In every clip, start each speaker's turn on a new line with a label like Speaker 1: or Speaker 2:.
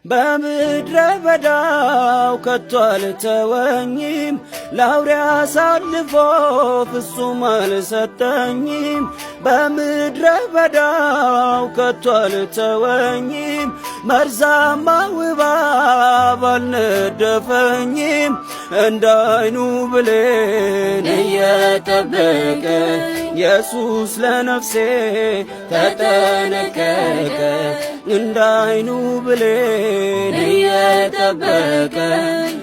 Speaker 1: በምድረ በዳው ከቶ አልተወኝም ላውሬ አሳልፎ ፍጹም አልሰጠኝም በምድረ በዳው ከቶ አልተወኝም መርዛማው እባብ አልነደፈኝም እንደ ዓይኑ ብሌን እየጠበቀ ኢየሱስ ለነፍሴ ተጠነቀቀ እንደ ዓይኑ ብሌን እየጠበቀ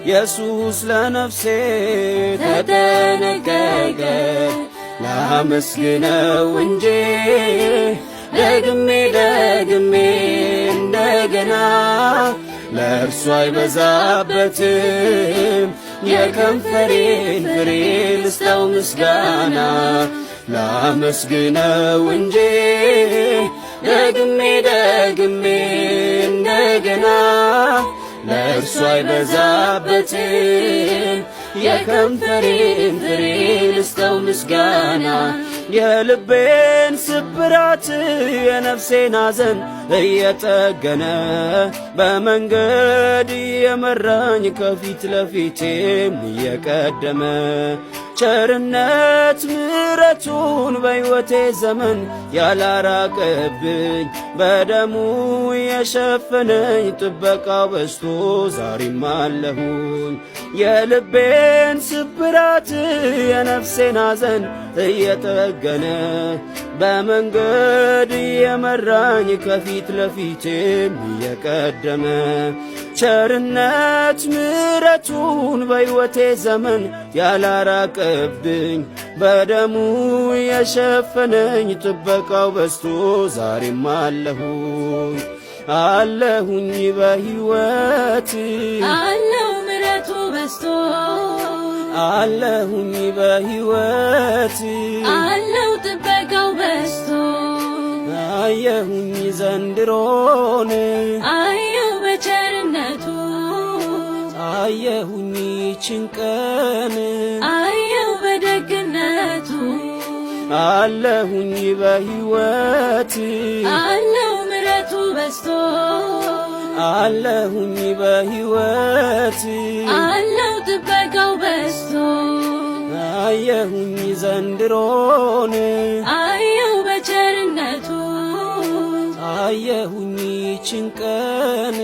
Speaker 1: ኢየሱስ ለነፍሴ ተጠነቀቀ ላመስግነው እንጂ ደግሜ ደግሜ እንደገና ለእርሱ አይበዛበትም የከንፈሬን ፍሬ ልስጠው ምስጋና ላመስግነው እንጂ ደግሜ ደግሜ እንደገና ለእርሱ አይበዛበትም የከንፈሬን ፍሬ ልስጠው ምስጋና የልቤን ስብራት የነፍሴን ሐዘን እየጠገነ በመንገድ እየመራኝ ከፊት ለፊቴም እየቀደመ ቸርነት ምሕረቱን በሕይወቴ ዘመን ያላራቀብኝ በደሙ የሸፈነኝ ጥበቃው በዝቶ ዛሬም አለሁኝ የልቤን ስብራት የነፍሴን ሐዘን እየጠገነ በመንገድ እየመራኝ ከፊት ለፊቴም እየቀደመ ቸርነት ምሕረቱን በሕይወቴ ዘመን ያላራቀብኝ በደሙ የሸፈነኝ ጥበቃው በዝቶ ዛሬም አለሁኝ አለሁኝ በሕይወት
Speaker 2: አለው ምሕረቱ በዝቶ
Speaker 1: አለሁኝ በሕይወት
Speaker 2: አለው ጥበቃው በዝቶ
Speaker 1: አየሁኝ ዘንድሮን
Speaker 2: አየው በቸርነቱ
Speaker 1: አየሁኝ ይህችን ቀን
Speaker 2: አየው በደግነቱ
Speaker 1: አለሁኝ በሕይወት
Speaker 2: አለው ምሕረቱ በዝቶ
Speaker 1: አለሁኝ በሕይወት
Speaker 2: አለው ጥበቃው በዝቶ
Speaker 1: አየሁኝ ዘንድሮን
Speaker 2: አየው በቸርነቱ
Speaker 1: አየሁኝ ይህችን ቀን